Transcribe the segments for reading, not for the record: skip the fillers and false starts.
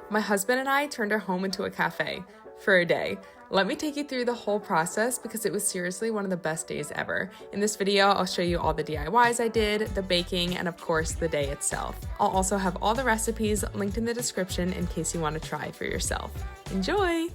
My husband and I turned our home into a cafe for a day. Let me take you through the whole process because it was seriously one of the best days ever. In this video, I'll show you all the DIYs I did, the baking, and of course, the day itself. I'll also have all the recipes linked in the description in case you want to try for yourself. Enjoy!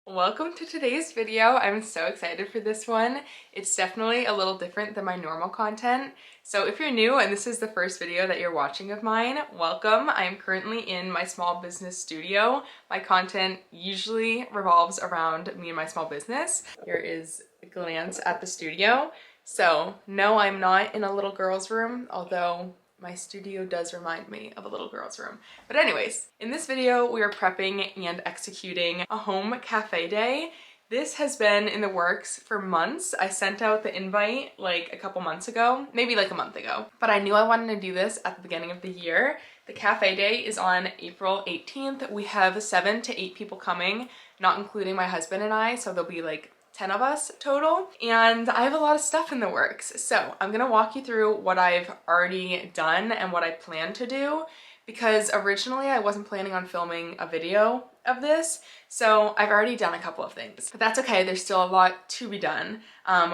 Welcome to today's video. I'm so excited for this one. It's definitely a little different than my normal content. So if you're new and this is the first video that you're watching of mine, welcome. I am currently in my small business studio. My content usually revolves around me and my small business. Here is a glance at the studio. So no, I'm not in a little girl's room, although my studio does remind me of a little girl's room. But anyways, in this video, we are prepping and executing a home cafe day. This has been in the works for months. I sent out the invite like a couple months ago, maybe like a month ago, but I knew I wanted to do this at the beginning of the year. The cafe day is on April 18th. We have 7 to 8 people coming, not including my husband and I, so there'll be like 10 of us total, and I have a lot of stuff in the works. So I'm gonna walk you through what I've already done and what I plan to do, because originally I wasn't planning on filming a video of this, so I've already done a couple of things. But that's okay, there's still a lot to be done.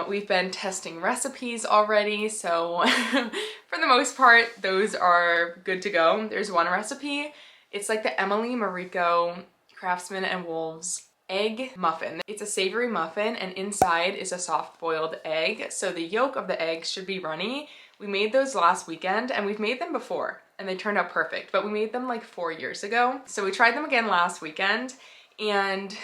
We've been testing recipes already, so for the most part, those are good to go. There's one recipe, it's like the Emily Mariko Craftsman and Wolves egg muffin. It's a savory muffin and inside is a soft boiled egg, so the yolk of the egg should be runny. We made those last weekend and we've made them before and they turned out perfect, but we made them like 4 years ago. So we tried them again last weekend and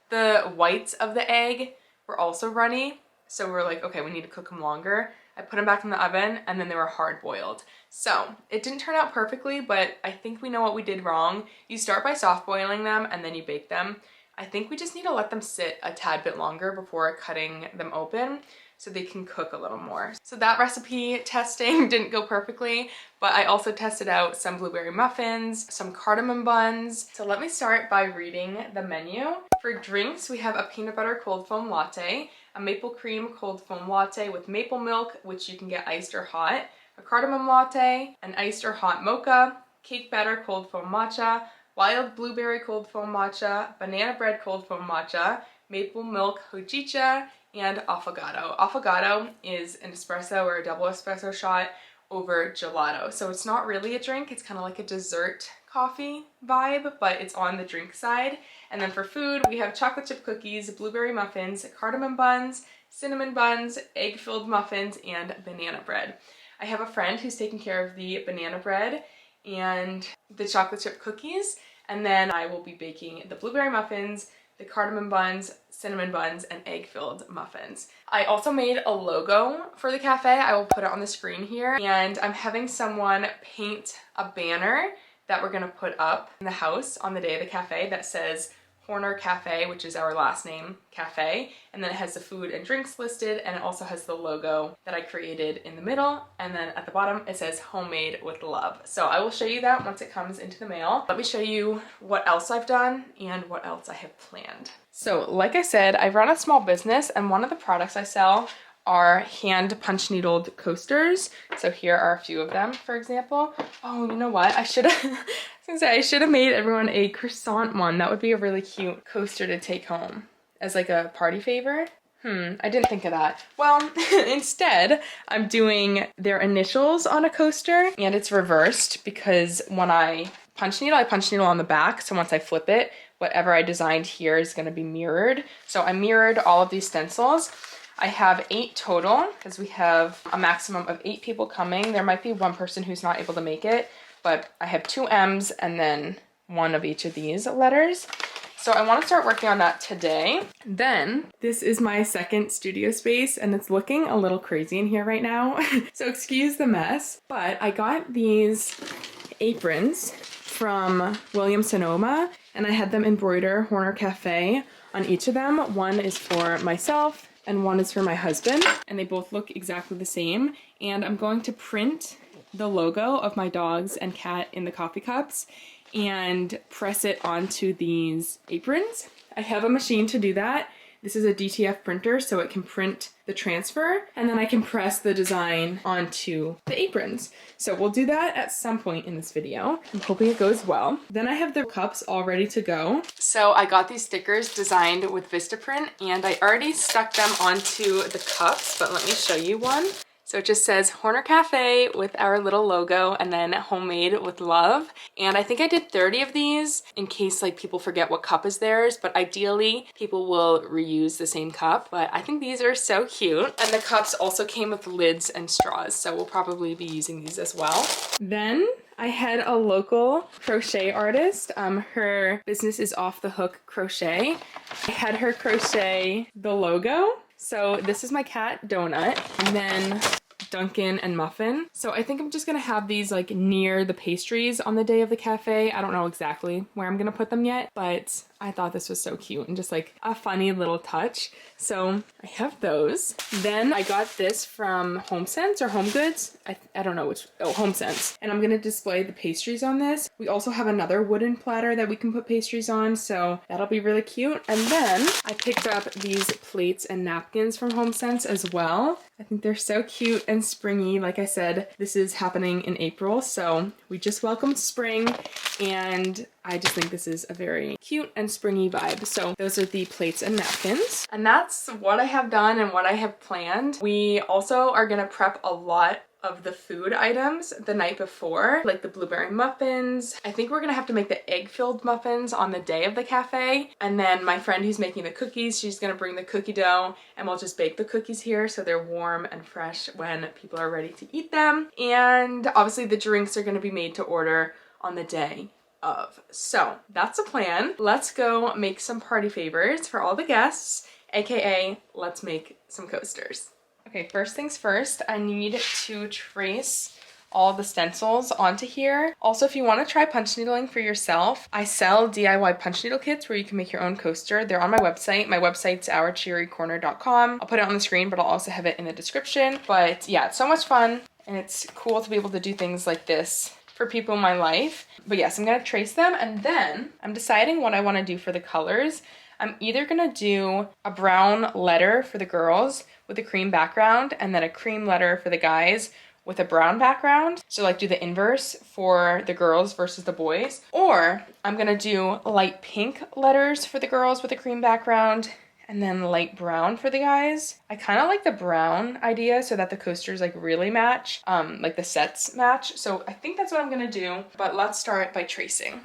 the whites of the egg were also runny. So we were like, okay, we need to cook them longer. I put them back in the oven and then they were hard boiled. So it didn't turn out perfectly, but I think we know what we did wrong. You start by soft boiling them and then you bake them. I think we just need to let them sit a tad bit longer before cutting them open so they can cook a little more. So that recipe testing didn't go perfectly, but I also tested out some blueberry muffins, some cardamom buns. So let me start by reading the menu. For drinks, we have a peanut butter cold foam latte, a maple cream cold foam latte with maple milk, which you can get iced or hot, a cardamom latte, an iced or hot mocha, cake batter cold foam matcha, wild blueberry cold foam matcha, banana bread cold foam matcha, maple milk hojicha, and affogato. Affogato is an espresso or a double espresso shot over gelato. So it's not really a drink, it's kind of like a dessert coffee vibe, but it's on the drink side. And then for food, we have chocolate chip cookies, blueberry muffins, cardamom buns, cinnamon buns, egg-filled muffins, and banana bread. I have a friend who's taking care of the banana bread and the chocolate chip cookies, and then I will be baking the blueberry muffins, the cardamom buns, cinnamon buns, and egg-filled muffins. I also made a logo for the cafe. I will put it on the screen here, and I'm having someone paint a banner that we're gonna put up in the house on the day of the cafe that says Horner Cafe, which is our last name, cafe, and then it has the food and drinks listed, and it also has the logo that I created in the middle, and then at the bottom it says homemade with love. So I will show you that once it comes into the mail. Let me show you what else I've done and what else I have planned. So like I said, I run a small business and one of the products I sell are hand punch needled coasters. So here are a few of them, for example. Oh, you know what? I should have made everyone a croissant one. That would be a really cute coaster to take home as like a party favor. I didn't think of that. Well, instead, I'm doing their initials on a coaster, and it's reversed because when I punch needle on the back. So once I flip it, whatever I designed here is going to be mirrored. So I mirrored all of these stencils. I have 8 total because we have a maximum of 8 people coming. There might be one person who's not able to make it, but I have 2 M's and then 1 of each of these letters. So I want to start working on that today. Then this is my second studio space and it's looking a little crazy in here right now. So excuse the mess, but I got these aprons from Williams Sonoma and I had them embroider Horner Cafe on each of them. One is for myself and one is for my husband, and they both look exactly the same. And I'm going to print the logo of my dogs and cat in the coffee cups and press it onto these aprons. I have a machine to do that. This is a DTF printer, so it can print the the transfer, and then I can press the design onto the aprons. So we'll do that at some point in this video. I'm hoping it goes well. Then I have the cups all ready to go. So I got these stickers designed with Vistaprint, and I already stuck them onto the cups, but let me show you one. So it just says Horner Cafe with our little logo and then homemade with love. And I think I did 30 of these in case like people forget what cup is theirs, but ideally people will reuse the same cup. But I think these are so cute. And the cups also came with lids and straws, so we'll probably be using these as well. Then I had a local crochet artist. Her business is Off the Hook Crochet. I had her crochet the logo. So this is my cat, Donut, and then Duncan and Muffin. So I think I'm just gonna have these like near the pastries on the day of the cafe. I don't know exactly where I'm gonna put them yet, but I thought this was so cute and just like a funny little touch. So I have those. Then I got this from HomeSense or Home Goods. I don't know which, oh, HomeSense. And I'm gonna display the pastries on this. We also have another wooden platter that we can put pastries on, so that'll be really cute. And then I picked up these plates and napkins from HomeSense as well. I think they're so cute and springy. Like I said, this is happening in April, so we just welcomed spring, and I just think this is a very cute and springy vibe. So those are the plates and napkins. And that's what I have done and what I have planned. We also are gonna prep a lot of the food items the night before, like the blueberry muffins. I think we're gonna have to make the egg-filled muffins on the day of the cafe. And then my friend who's making the cookies, she's gonna bring the cookie dough and we'll just bake the cookies here so they're warm and fresh when people are ready to eat them. And obviously the drinks are gonna be made to order on the day of. So that's a plan. Let's go make some party favors for all the guests, aka let's make some coasters. Okay, first things first, I need to trace all the stencils onto here. Also, if you want to try punch needling for yourself, I sell DIY punch needle kits where you can make your own coaster. They're on my website. My website's ourcheerycorner.com. I'll put it on the screen, but I'll also have it in the description. But yeah, it's so much fun and it's cool to be able to do things like this for people in my life. But yes, I'm gonna trace them, and then I'm deciding what I want to do for the colors. I'm either gonna do a brown letter for the girls with a cream background and then a cream letter for the guys with a brown background. So like do the inverse for the girls versus the boys. Or I'm gonna do light pink letters for the girls with a cream background and then light brown for the guys. I kind of like the brown idea so that the coasters like really match, like the sets match. So I think that's what I'm gonna do, but let's start by tracing.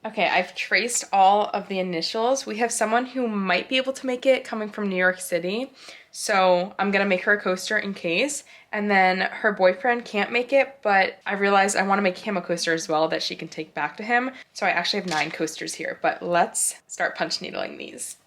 Okay, I've traced all of the initials. We have someone who might be able to make it coming from New York City, so I'm gonna make her a coaster in case. And then her boyfriend can't make it, but I realized I wanna make him a coaster as well that she can take back to him. So I actually have 9 coasters here, but let's start punch needling these.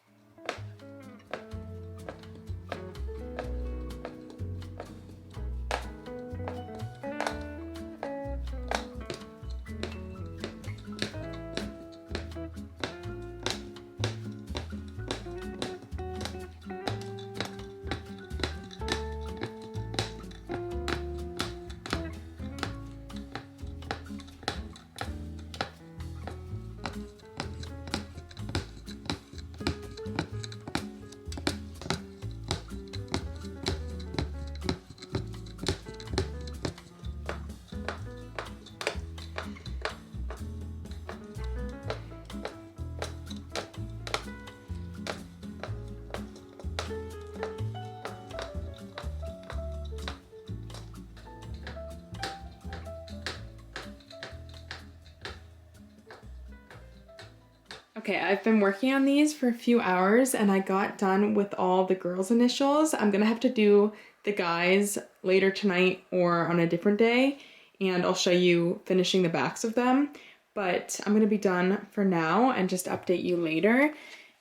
Okay, I've been working on these for a few hours and I got done with all the girls' initials. I'm gonna have to do the guys later tonight or on a different day, and I'll show you finishing the backs of them. But I'm gonna be done for now and just update you later.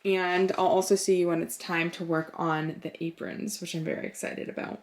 And I'll also see you when it's time to work on the aprons, which I'm very excited about.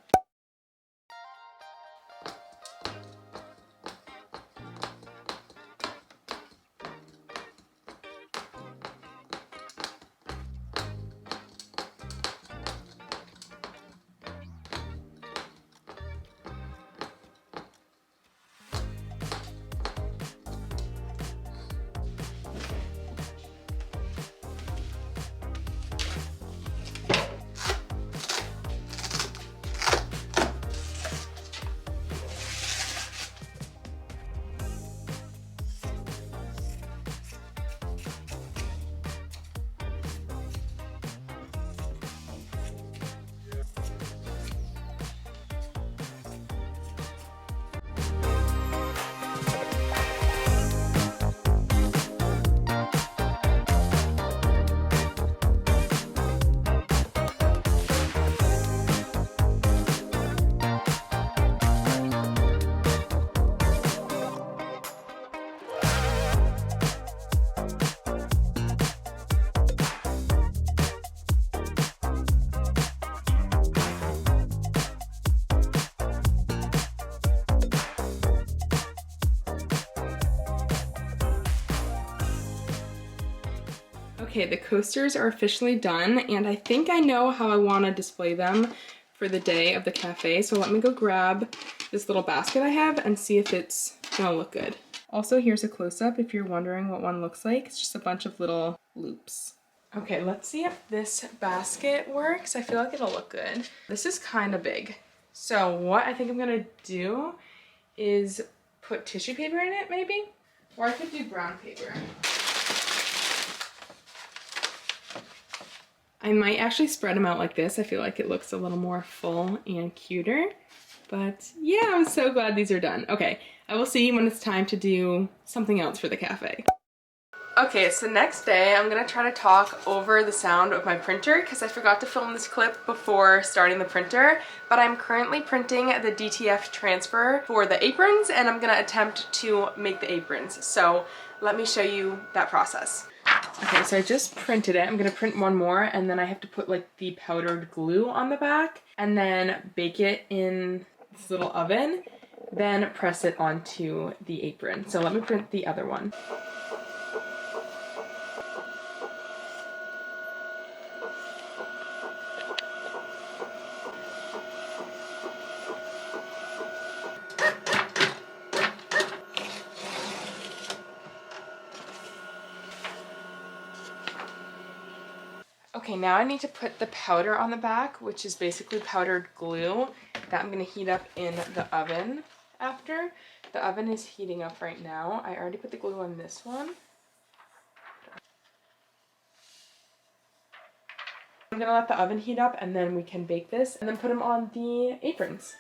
Okay, the coasters are officially done, and I think I know how I want to display them for the day of the cafe. So let me go grab this little basket I have and see if it's gonna look good. Also, here's a close-up if you're wondering what one looks like. It's just a bunch of little loops. Okay, let's see if this basket works. I feel like it'll look good. This is kind of big. So what I think I'm gonna do is put tissue paper in it, maybe? Or I could do brown paper. I might actually spread them out like this. I feel like it looks a little more full and cuter. But yeah, I'm so glad these are done. Okay, I will see you when it's time to do something else for the cafe. Okay, so next day I'm gonna try to talk over the sound of my printer because I forgot to film this clip before starting the printer, but I'm currently printing the DTF transfer for the aprons and I'm gonna attempt to make the aprons. So let me show you that process. Okay, so I just printed it. I'm gonna print one more and then I have to put like the powdered glue on the back and then bake it in this little oven, then press it onto the apron. So let me print the other one. Okay, now I need to put the powder on the back, which is basically powdered glue that I'm gonna heat up in the oven after. The oven is heating up right now. I already put the glue on this one. I'm gonna let the oven heat up and then we can bake this and then put them on the aprons.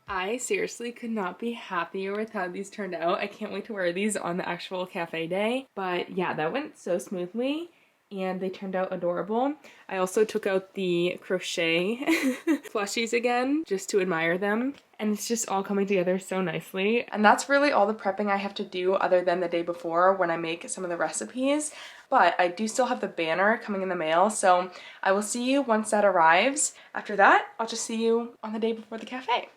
I seriously could not be happier with how these turned out. I can't wait to wear these on the actual cafe day. But yeah, that went so smoothly and they turned out adorable. I also took out the crochet plushies again just to admire them. And it's just all coming together so nicely. And that's really all the prepping I have to do other than the day before when I make some of the recipes. But I do still have the banner coming in the mail, so I will see you once that arrives. After that, I'll just see you on the day before the cafe.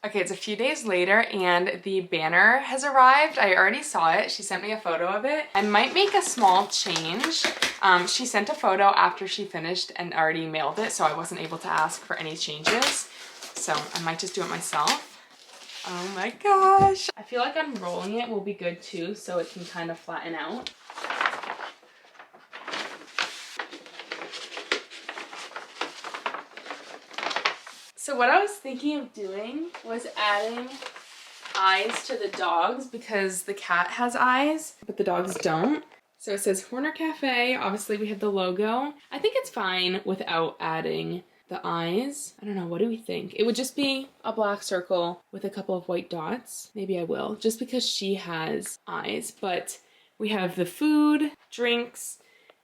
Okay, it's a few days later and the banner has arrived. I already saw it. She sent me a photo of it. I might make a small change. She sent a photo after she finished and already mailed it, so I wasn't able to ask for any changes. So I might just do it myself. Oh my gosh. I feel like unrolling it will be good too, so it can kind of flatten out. So what I was thinking of doing was adding eyes to the dogs because the cat has eyes, but the dogs don't. So it says Horner Cafe. Obviously we have the logo. I think it's fine without adding the eyes. I don't know, what do we think? It would just be a black circle with a couple of white dots. Maybe I will, just because she has eyes. But we have the food, drinks,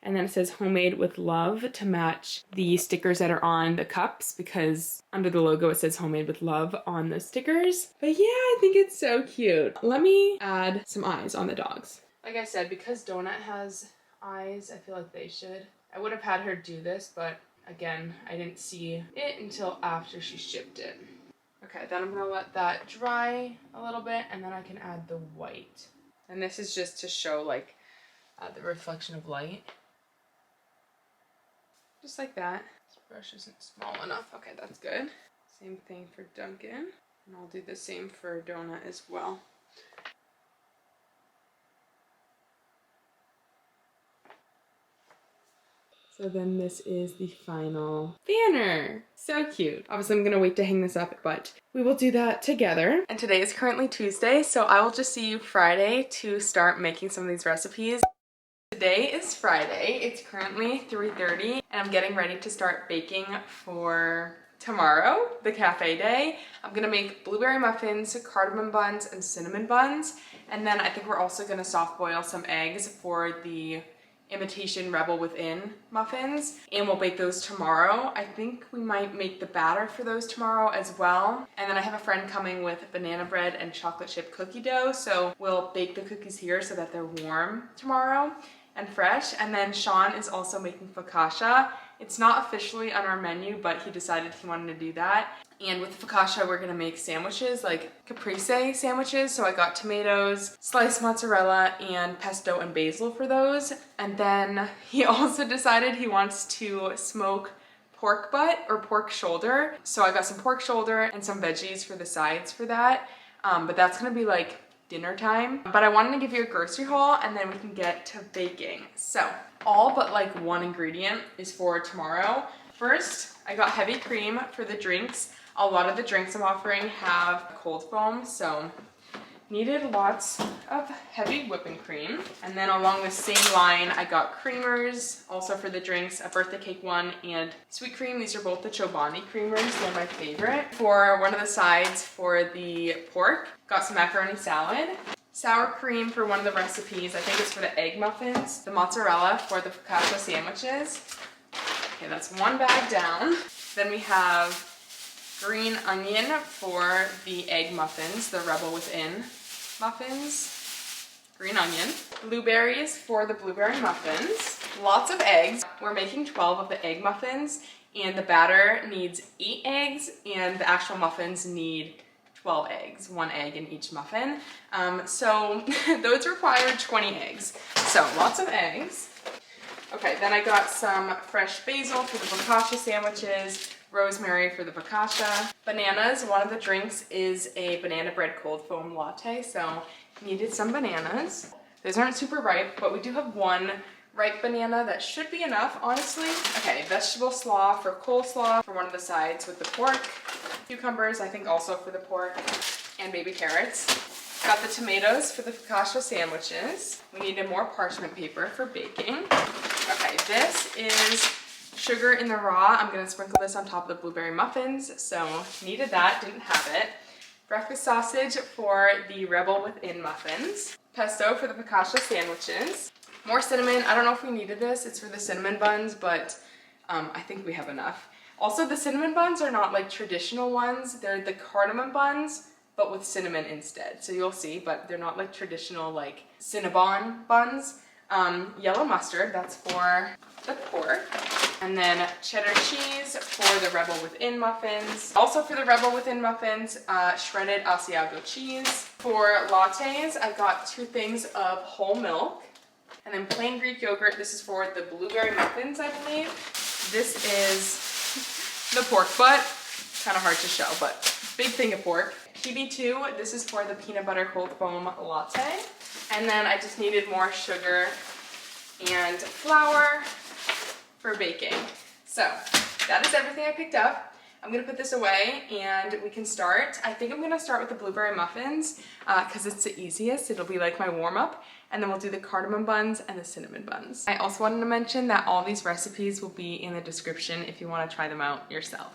and then it says homemade with love to match the stickers that are on the cups, because under the logo it says homemade with love on the stickers. But yeah, I think it's so cute. Let me add some eyes on the dogs. Like I said, because Donut has eyes, I feel like they should. I would have had her do this, but again, I didn't see it until after she shipped it. Okay, then I'm gonna let that dry a little bit and then I can add the white. And this is just to show like the reflection of light. Just like that. This brush isn't small enough. Okay, that's good. Same thing for Duncan. And I'll do the same for Donut as well. So then this is the final banner. So cute. Obviously I'm gonna wait to hang this up, but we will do that together. And today is currently Tuesday, so I will just see you Friday to start making some of these recipes. Today is Friday. It's currently 3:30 and I'm getting ready to start baking for tomorrow, the cafe day. I'm gonna make blueberry muffins, cardamom buns, and cinnamon buns. And then I think we're also gonna soft boil some eggs for the imitation Rebel Within muffins, and we'll bake those tomorrow. I think we might make the batter for those tomorrow as well. And then I have a friend coming with banana bread and chocolate chip cookie dough, so we'll bake the cookies here so that they're warm tomorrow and fresh. And then Sean is also making focaccia. It's not officially on our menu, but he decided he wanted to do that. And with focaccia, we're gonna make sandwiches, like caprese sandwiches. So I got tomatoes, sliced mozzarella, and pesto and basil for those. And then he also decided he wants to smoke pork butt or pork shoulder. So I got some pork shoulder and some veggies for the sides for that. But that's gonna be like dinner time. But I wanted to give you a grocery haul and then we can get to baking. So all but like one ingredient is for tomorrow. First, I got heavy cream for the drinks. A lot of the drinks I'm offering have cold foam, so needed lots of heavy whipping cream. And then along the same line, I got creamers, also for the drinks, a birthday cake one, and sweet cream. These are both the Chobani creamers. They're my favorite. For one of the sides for the pork, got some macaroni salad. Sour cream for one of the recipes. I think it's for the egg muffins. The mozzarella for the focaccia sandwiches. Okay, that's one bag down. Then we have green onion for the egg muffins, the Rebel Within muffins. Green onion. Blueberries for the blueberry muffins. Lots of eggs. We're making 12 of the egg muffins, and the batter needs 8 eggs, and the actual muffins need 12 eggs, 1 egg in each muffin. So those require 20 eggs. So lots of eggs. Okay, then I got some fresh basil for the focaccia sandwiches, rosemary for the focaccia. Bananas, one of the drinks is a banana bread cold foam latte, so needed some bananas. Those aren't super ripe, but we do have one ripe banana that should be enough, honestly. Okay, vegetable slaw for coleslaw for one of the sides with the pork. Cucumbers, I think also for the pork, and baby carrots. Got the tomatoes for the focaccia sandwiches. We needed more parchment paper for baking. Okay, this is sugar in the raw. I'm gonna sprinkle this on top of the blueberry muffins, so needed that, didn't have it. Breakfast sausage for the Rebel Within muffins. Pesto for the focaccia sandwiches. More cinnamon. I don't know if we needed this. It's for the cinnamon buns, but I think we have enough. Also, the cinnamon buns are not like traditional ones. They're the cardamom buns, but with cinnamon instead. So you'll see, but they're not like traditional like Cinnabon buns. Yellow mustard, that's for the pork. And then cheddar cheese for the Rebel Within muffins. Also for the Rebel Within muffins, shredded Asiago cheese. For lattes, I got 2 things of whole milk. And then plain Greek yogurt. This is for the blueberry muffins, I believe. This is the pork butt. Kind of hard to show, but big thing of pork. PB2, this is for the peanut butter cold foam latte. And then I just needed more sugar and flour for baking. So that is everything I picked up. I'm gonna put this away and we can start. I think I'm gonna start with the blueberry muffins because it's the easiest. It'll be like my warm up. And then we'll do the cardamom buns and the cinnamon buns. I also wanted to mention that all these recipes will be in the description if you wanna try them out yourself.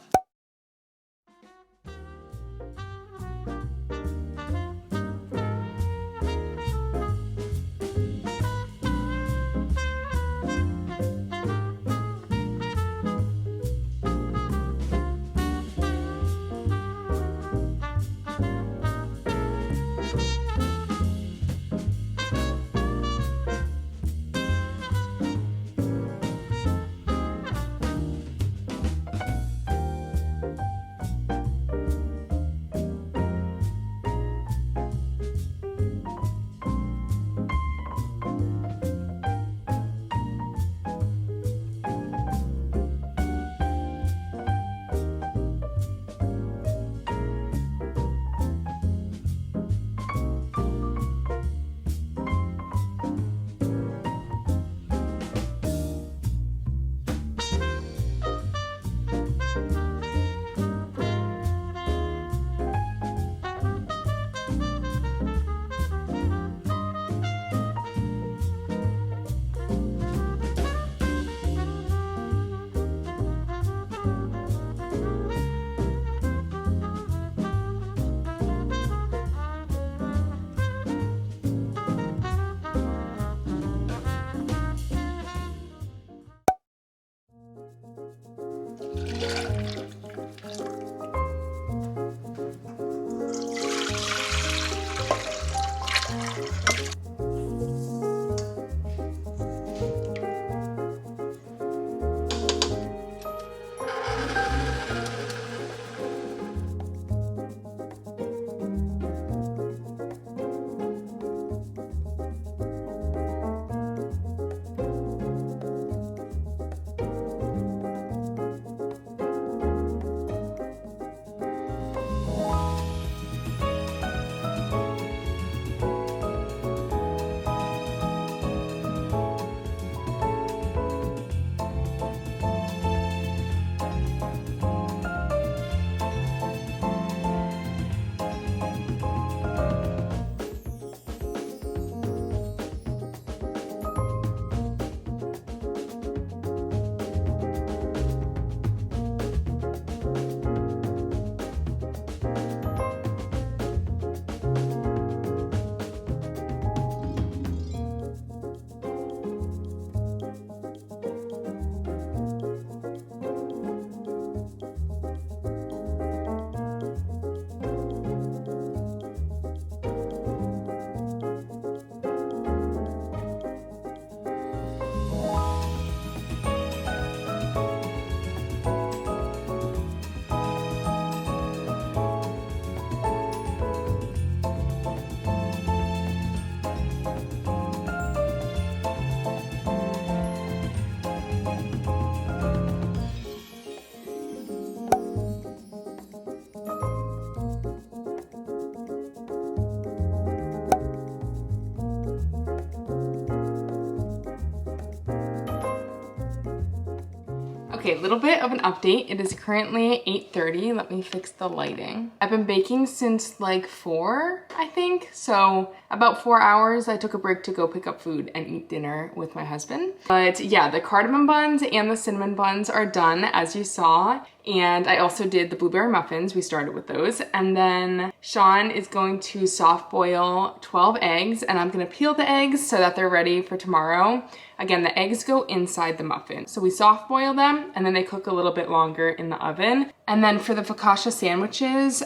Okay, a little bit of an update. It is currently 8:30. Let me fix the lighting. I've been baking since like 4, I think. So about 4 hours. I took a break to go pick up food and eat dinner with my husband. But yeah, the cardamom buns and the cinnamon buns are done, as you saw. And I also did the blueberry muffins. We started with those. And then Sean is going to soft boil 12 eggs, and I'm gonna peel the eggs so that they're ready for tomorrow. Again, the eggs go inside the muffin. So we soft boil them and then they cook a little bit longer in the oven. And then for the focaccia sandwiches,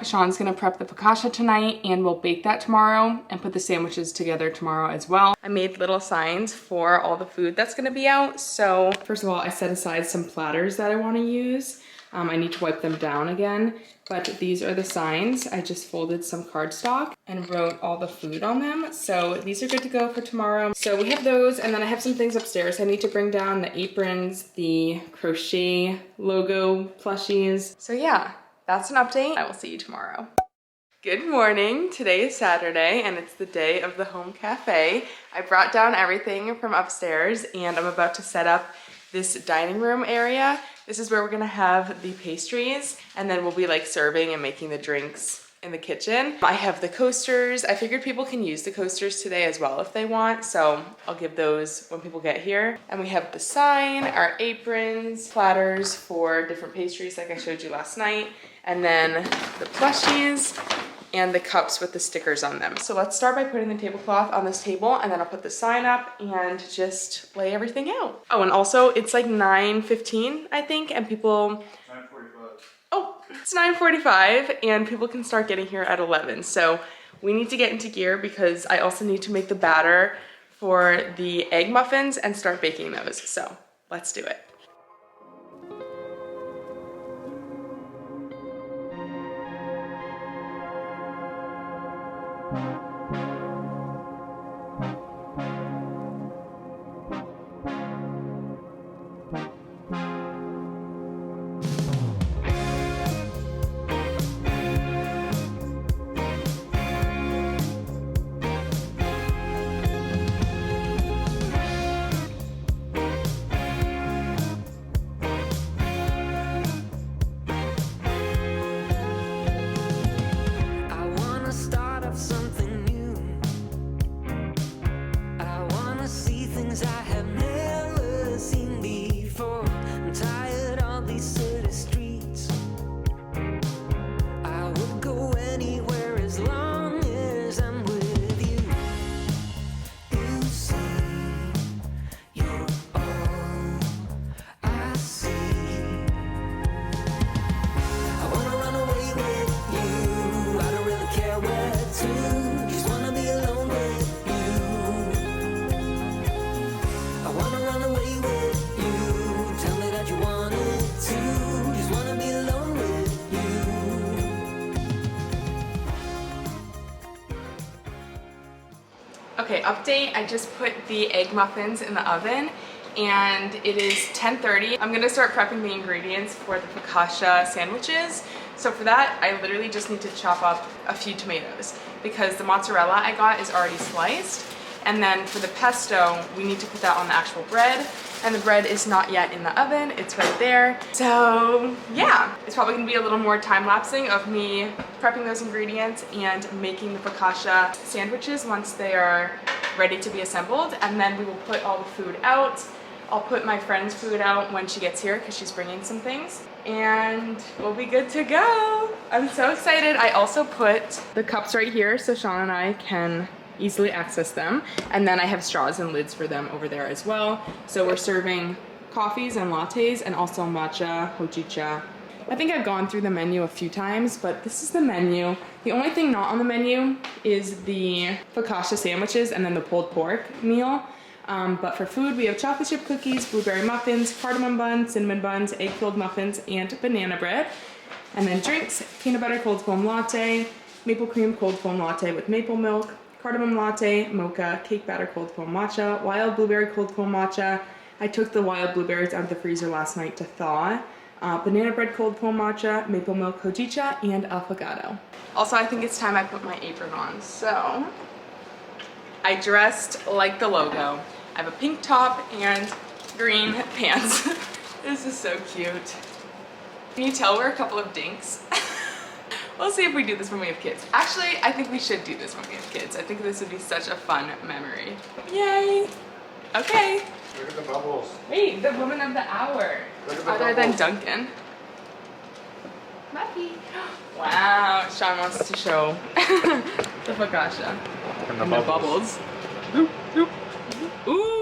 Sean's gonna prep the focaccia tonight and we'll bake that tomorrow and put the sandwiches together tomorrow as well. I made little signs for all the food that's gonna be out. So first of all, I set aside some platters that I wanna use. I need to wipe them down again, but these are the signs. I just folded some cardstock and wrote all the food on them. So these are good to go for tomorrow. So we have those, and then I have some things upstairs. I need to bring down the aprons, the crochet logo plushies. So yeah, that's an update. I will see you tomorrow. Good morning. Today is Saturday and it's the day of the home cafe. I brought down everything from upstairs and I'm about to set up this dining room area. This is where we're gonna have the pastries and then we'll be like serving and making the drinks in the kitchen. I have the coasters. I figured people can use the coasters today as well if they want, so I'll give those when people get here. And we have the sign, our aprons, platters for different pastries like I showed you last night, and then the plushies and the cups with the stickers on them. So let's start by putting the tablecloth on this table and then I'll put the sign up and just lay everything out. Oh, and also it's like 9:15, I think, and people... 9:45. Oh, it's 9:45 and people can start getting here at 11. So we need to get into gear because I also need to make the batter for the egg muffins and start baking those. So let's do it. Okay, update, I just put the egg muffins in the oven and it is 10:30. I'm gonna start prepping the ingredients for the focaccia sandwiches. So for that, I literally just need to chop up a few tomatoes because the mozzarella I got is already sliced. And then for the pesto, we need to put that on the actual bread. And the bread is not yet in the oven, it's right there. So yeah, it's probably gonna be a little more time-lapsing of me prepping those ingredients and making the focaccia sandwiches once they are ready to be assembled. And then we will put all the food out. I'll put my friend's food out when she gets here because she's bringing some things. And we'll be good to go. I'm so excited. I also put the cups right here so Sean and I can easily access them. And then I have straws and lids for them over there as well. So we're serving coffees and lattes and also matcha, hojicha. I think I've gone through the menu a few times, but this is the menu. The only thing not on the menu is the focaccia sandwiches and then the pulled pork meal. But for food, we have chocolate chip cookies, blueberry muffins, cardamom buns, cinnamon buns, egg-filled muffins, and banana bread. And then drinks, peanut butter cold foam latte, maple cream cold foam latte with maple milk, cardamom latte, mocha, cake batter cold foam matcha, wild blueberry cold foam matcha. I took the wild blueberries out of the freezer last night to thaw. Banana bread cold foam matcha, maple milk hojicha, and affogato. Also, I think it's time I put my apron on. So, I dressed like the logo. I have a pink top and green pants. This is so cute. Can you tell we're a couple of dinks? We'll see if we do this when we have kids. Actually, I think we should do this when we have kids. I think this would be such a fun memory. Yay! Okay. Look at the bubbles. Wait, the woman of the hour. Other than Duncan. Muffy. Wow, Sean wants to show the focaccia. And the bubbles. Oop, oop. Ooh!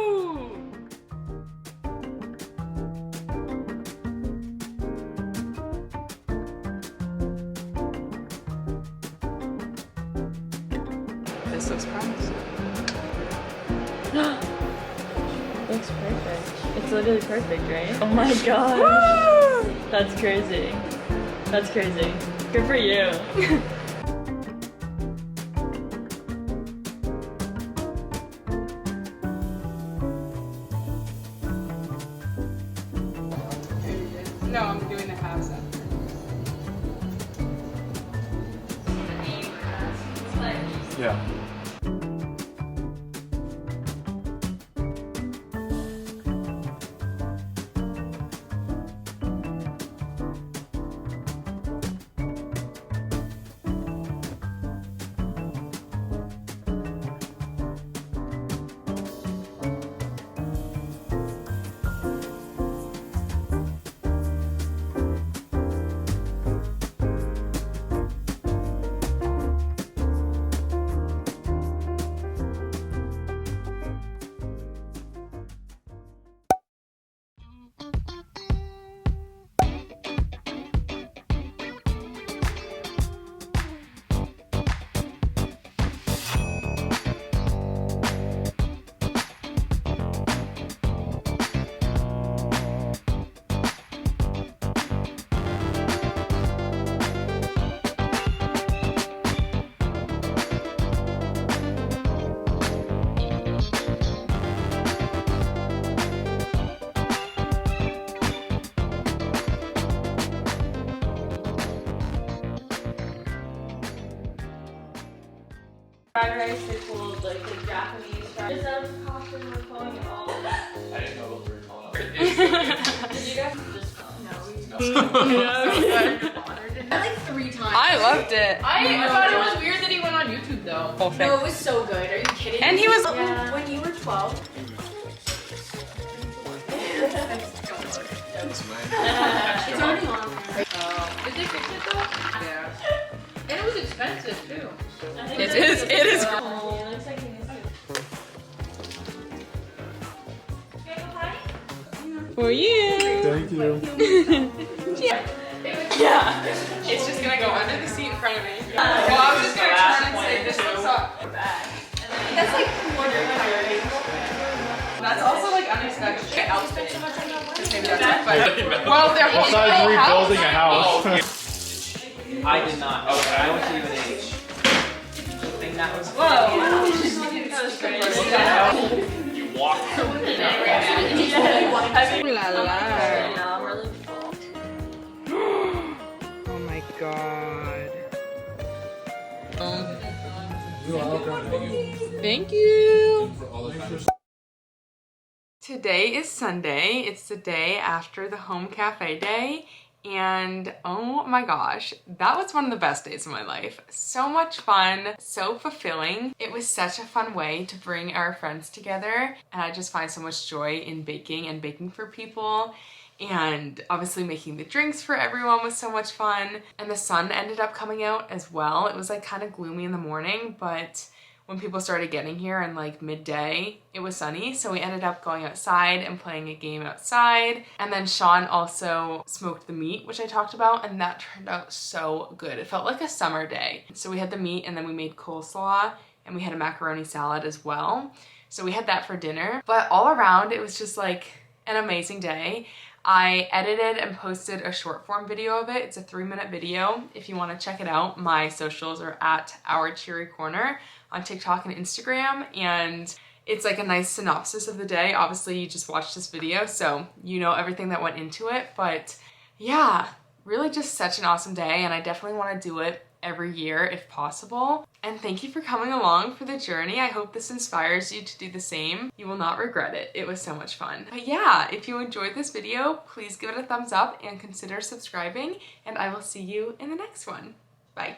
This looks promising. Looks perfect. It's literally perfect, right? Oh my god. That's crazy. That's crazy. Good for you. No, I'm doing the halves after. Yeah. Fried rice, they pulled like the Japanese fried rice out of the costume we're calling it all. I didn't know what we were calling it. Did you guys just I like 3 times. I loved it. I thought it was weird that he went on YouTube though. Whole thing. No, it was so good. Are you kidding? And he was. Yeah. When you were 12. It's already on there. Did they fix it though? Yeah. And it was expensive too. It is. It is. Oh, it looks like he needs to. For you. Thank you. Yeah. It's just gonna go under the seat in front of me. Well, I was just gonna turn and say this looks up. That's like That's also like unexpected outfit. Maybe that's not funny. Well, they're holding Besides the whole rebuilding a house. house. I did not. Okay. I went to UNH. I think that was. Whoa. You walked. Ooh la la. Yeah, I'm really full. Oh my god. You're welcome. Thank you. Today is Sunday. It's the day after the home cafe day. And oh my gosh, that was one of the best days of my life. So much fun, so fulfilling. It was such a fun way to bring our friends together. And I just find so much joy in baking and baking for people. And obviously making the drinks for everyone was so much fun. And the sun ended up coming out as well. It was like kind of gloomy in the morning, but when people started getting here in like midday, it was sunny. So we ended up going outside and playing a game outside. And then Sean also smoked the meat, which I talked about, and that turned out so good. It felt like a summer day. So we had the meat and then we made coleslaw and we had a macaroni salad as well. So we had that for dinner. But all around, it was just like an amazing day. I edited and posted a short form video of it. It's a 3-minute video. If you want to check it out, my socials are at Our Cheery Corner on TikTok and Instagram, and it's like a nice synopsis of the day. Obviously, you just watched this video, so you know everything that went into it, but yeah, really just such an awesome day, and I definitely want to do it every year if possible. And thank you for coming along for the journey. I hope this inspires you to do the same. You will not regret it. It was so much fun. But yeah, if you enjoyed this video, please give it a thumbs up and consider subscribing, and I will see you in the next one. Bye.